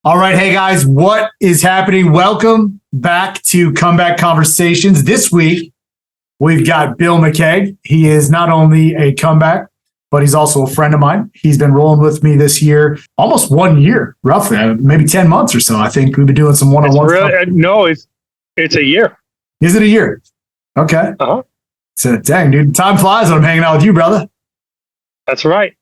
All right. Hey, guys, what is happening? Welcome back to Comeback Conversations. This week, we've got Bill McCAIG. He is not only a comeback, but he's also a friend of mine. He's been rolling with me this year, almost 1 year, roughly, maybe 10 months or so. I think we've been doing some one-on-one stuff. No, it's a year. Is it a year? Okay. So, dang, dude, time flies when I'm hanging out with you, brother. That's right.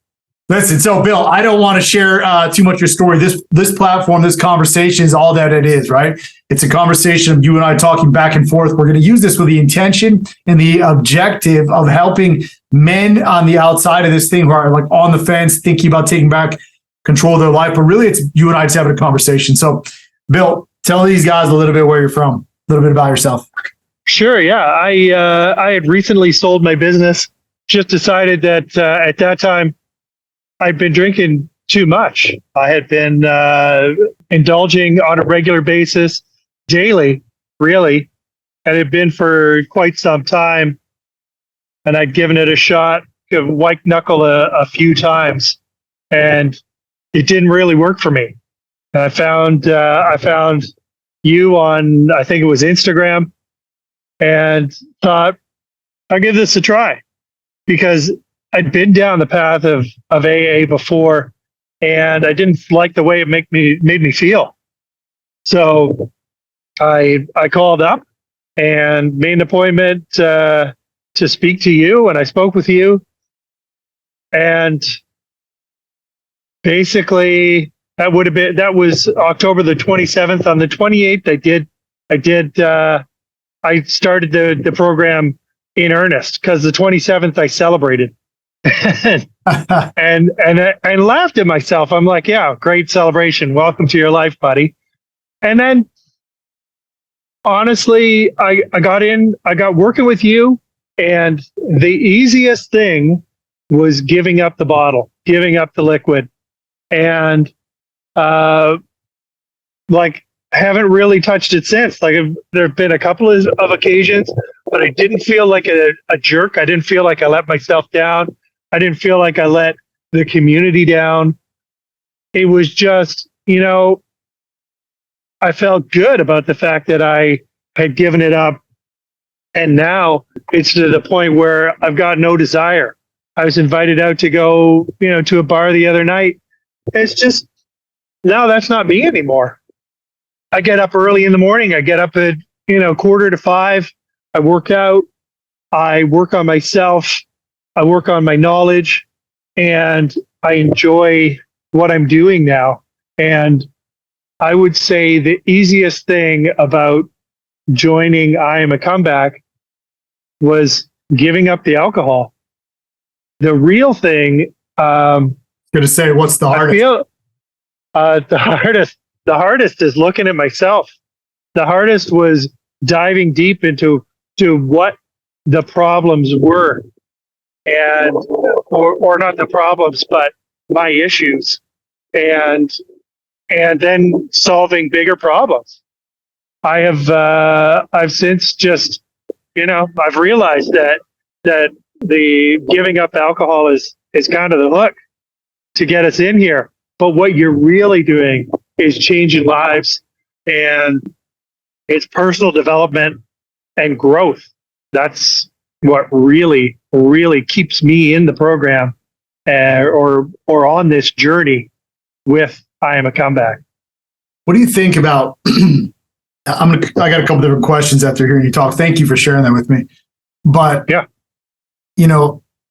Listen, so Bill, I don't want to share too much of your story. This platform, this conversation is all that it is, right? It's a conversation of you and I talking back and forth. We're going to use this with the intention and the objective of helping men on the outside of this thing who are like on the fence, thinking about taking back control of their life. But really, it's you and I just having a conversation. So, Bill, tell these guys a little bit where you're from, a little bit about yourself. Sure. Yeah. I had recently sold my business. Just decided that at that time, I'd been drinking too much. I had been indulging on a regular basis, daily, really, and it had been for quite some time. And I'd given it a shot, white knuckle a few times, and it didn't really work for me. And I found you on, I think it was Instagram, and thought, I'll give this a try, because I'd been down the path of AA before, and I didn't like the way it made me feel. So I called up and made an appointment to speak to you, and I spoke with you. And basically, that was October the 27th. On the 28th, I started the program in earnest, because the 27th I celebrated. and I laughed at myself. I'm like, yeah, great celebration. Welcome to your life, buddy. And then honestly, I got working with you, and the easiest thing was giving up the bottle, giving up the liquid. And haven't really touched it since. Like, there have been a couple of occasions, but I didn't feel like a jerk. I didn't feel like I let myself down. I didn't feel like I let the community down. It was just, I felt good about the fact that I had given it up. And now it's to the point where I've got no desire. I was invited out to go, to a bar the other night. It's just, now that's not me anymore. I get up early in the morning. I get up at, 4:45. I work out. I work on myself. I work on my knowledge, and I enjoy what I'm doing now. And I would say the easiest thing about joining IAMACOMEBACK was giving up the alcohol. The real thing, going to say, what's the hardest? The hardest is looking at myself. The hardest was diving deep into what the problems were. And or not the problems, but my issues, and then solving bigger problems. I've since just, I've realized that the giving up alcohol is kind of the hook to get us in here. But what you're really doing is changing lives, and it's personal development and growth. That's what really keeps me in the program, or on this journey with IAMACOMEBACK. What do you think about? I got a couple different questions after hearing you talk. Thank you for sharing that with me. But yeah,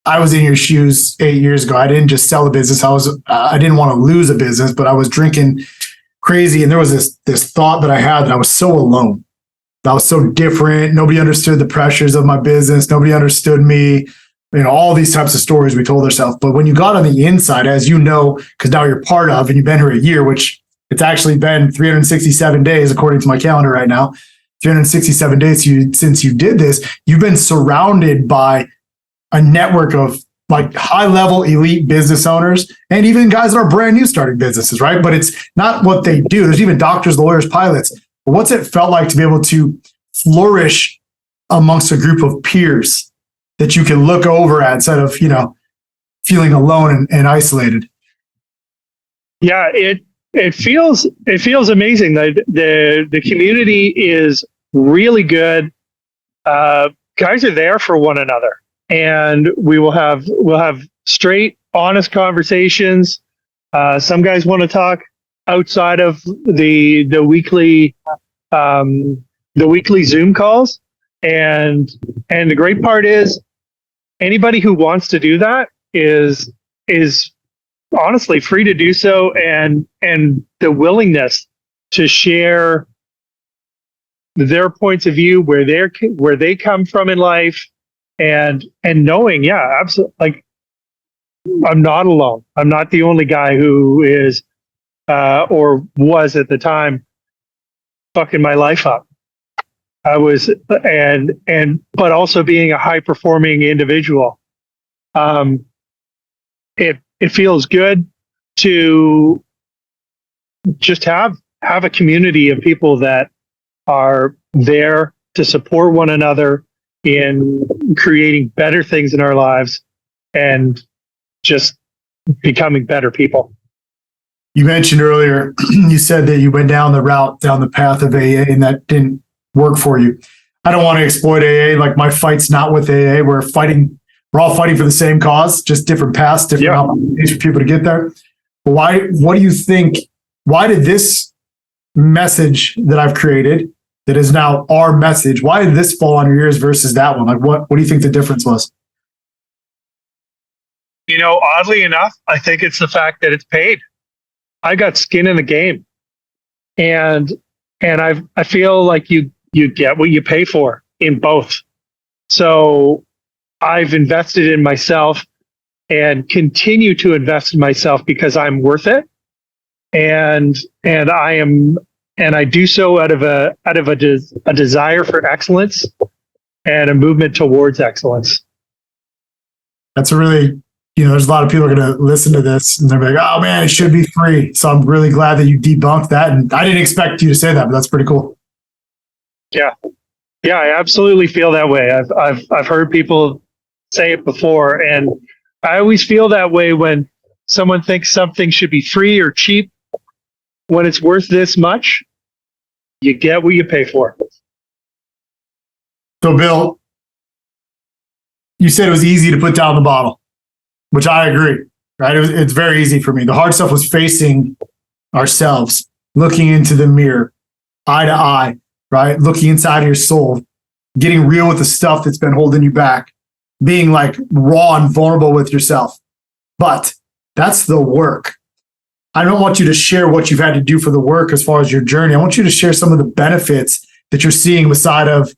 I was in your shoes 8 years ago. I didn't just sell the business. I didn't want to lose a business, but I was drinking crazy, and there was this thought that I had that I was so alone. I was so different. Nobody understood the pressures of my business. Nobody understood me. All these types of stories we told ourselves. But when you got on the inside, as you know, because now you're part of, and you've been here a year, which it's actually been 367 days, according to my calendar right now, 367 days since you did this, you've been surrounded by a network of like high-level elite business owners, and even guys that are brand new starting businesses, right? But it's not what they do. There's even doctors, lawyers, pilots. But what's it felt like to be able to flourish amongst a group of peers that you can look over at instead of, feeling alone and isolated? Yeah, it feels amazing. The community is really good. Guys are there for one another, and we'll have straight, honest conversations. Some guys want to talk outside of the weekly Zoom calls, and the great part is anybody who wants to do that is honestly free to do so, and the willingness to share their points of view, where they come from in life, and knowing, yeah, absolutely, like I'm not alone. I'm not the only guy who is or was at the time fucking my life up. I was, but also being a high performing individual. It feels good to just have a community of people that are there to support one another in creating better things in our lives and just becoming better people. You mentioned earlier, you said that you went down the path of AA and that didn't work for you. I don't want to exploit AA. Like, my fight's not with AA. We're all fighting for the same cause, just different paths, different opportunities for people to get there. But what do you think? Why did this message that I've created, that is now our message, why did this fall on your ears versus that one? Like, what do you think the difference was? Oddly enough, I think it's the fact that it's paid. I got skin in the game, and I feel like you get what you pay for in both. So I've invested in myself and continue to invest in myself because I'm worth it, and I do so out of a desire for excellence and a movement towards excellence. That's a really, there's a lot of people are going to listen to this and they're like, oh man, it should be free. So I'm really glad that you debunked that. And I didn't expect you to say that, but that's pretty cool. Yeah. Yeah, I absolutely feel that way. I've heard people say it before, and I always feel that way when someone thinks something should be free or cheap. When it's worth this much, you get what you pay for. So Bill, you said it was easy to put down the bottle, which I agree, right? It's very easy for me. The hard stuff was facing ourselves, looking into the mirror, eye to eye, right? Looking inside of your soul, getting real with the stuff that's been holding you back, being like raw and vulnerable with yourself. But that's the work. I don't want you to share what you've had to do for the work as far as your journey. I want you to share some of the benefits that you're seeing inside of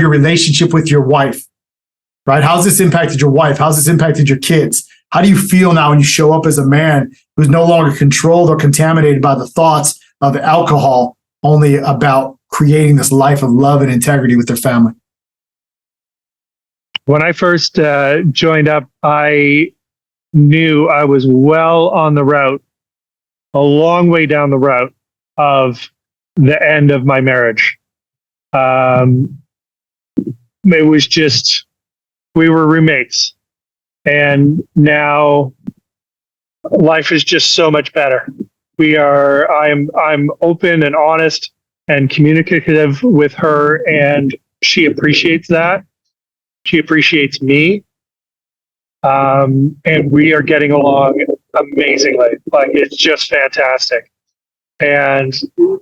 your relationship with your wife, right? How's this impacted your wife? How's this impacted your kids? How do you feel now when you show up as a man who's no longer controlled or contaminated by the thoughts of alcohol, only about creating this life of love and integrity with their family? When I first joined up, I knew I was well on the route, a long way down the route of the end of my marriage. It was just, we were roommates, and now life is just so much better. I'm open and honest and communicative with her, and she appreciates that. She appreciates me. And we are getting along amazingly. Like, it's just fantastic. And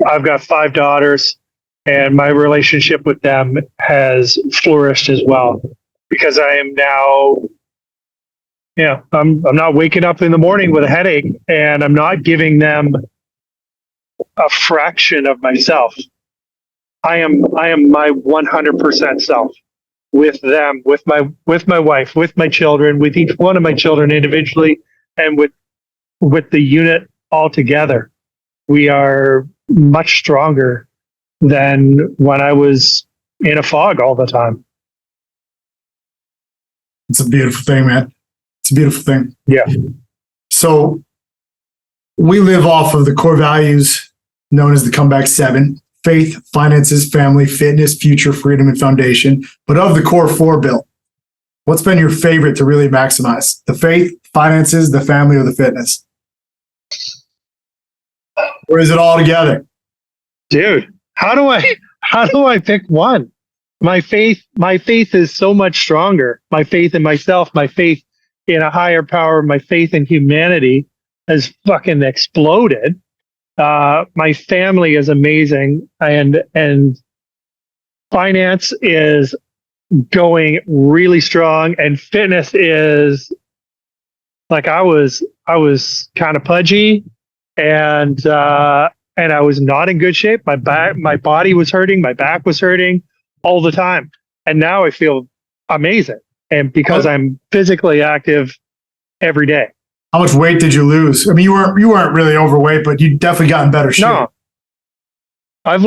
I've got 5 daughters, and my relationship with them has flourished as well, because I am now, I'm not waking up in the morning with a headache, and I'm not giving them a fraction of myself. I am my 100% self with them, with my wife, with my children, with each one of my children individually, and with the unit all together. We are much stronger than when I was in a fog all the time. It's a beautiful thing, man. It's a beautiful thing. Yeah. So we live off of the core values known as the Comeback 7: faith, finances, family, fitness, future, freedom, and foundation. But of the core 4, Bill, what's been your favorite to really maximize? The faith, finances, the family, or the fitness? Or is it all together? Dude, how do I pick one? My faith is so much stronger. My faith in myself, my faith in a higher power, my faith in humanity has fucking exploded. My family is amazing, and finance is going really strong, and fitness is like I was kind of pudgy, and I was not in good shape. My body was hurting, my back was hurting all the time, and now I feel amazing, and because I'm physically active every day. How much weight did you lose? I mean, you weren't really overweight, but you definitely got in better shape. No, I've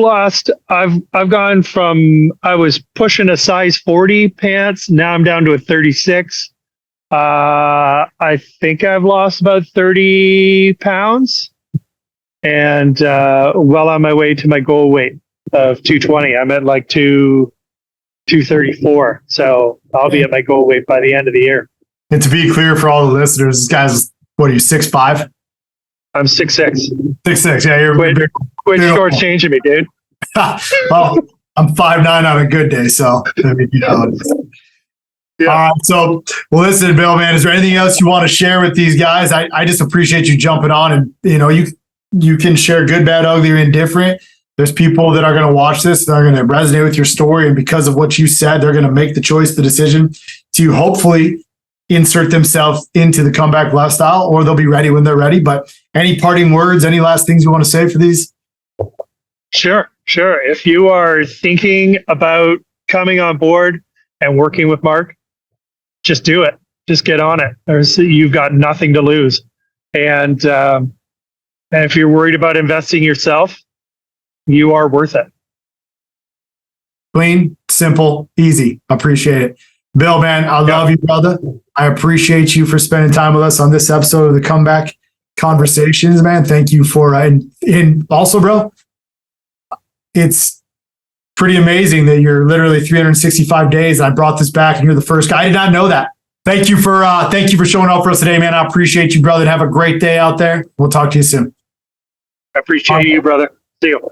gone from, I was pushing a size 40 pants. Now I'm down to a 36. I think I've lost about 30 pounds, and well on my way to my goal weight of 220. I'm at like 234. So I'll be at my goal weight by the end of the year. And to be clear for all the listeners, this guy's, what are you, 6'5"? I'm 6'6". 6'6", yeah. You're quit shortchanging me, dude. Well, I'm 5'9" on a good day, so I mean, Yeah. All right, so well, listen, Bill, man, is there anything else you want to share with these guys? I just appreciate you jumping on, and you can share good, bad, ugly, or indifferent. There's people that are going to watch this, that are going to resonate with your story, and because of what you said, they're going to make the choice, the decision to hopefully insert themselves into the comeback lifestyle, or they'll be ready when they're ready. But any parting words, any last things you want to say for these? Sure. If you are thinking about coming on board and working with Mark, just do it. Just get on it. You've got nothing to lose. And if you're worried about investing yourself, you are worth it. Clean, simple, easy. Appreciate it. Bill, man, I love you, brother. I appreciate you for spending time with us on this episode of the Comeback Conversations, man. Thank you for, and also, bro, it's pretty amazing that you're literally 365 days. I brought this back and you're the first guy. I did not know that. Thank you for showing up for us today, man. I appreciate you, brother. And have a great day out there. We'll talk to you soon. I appreciate you, brother. See you.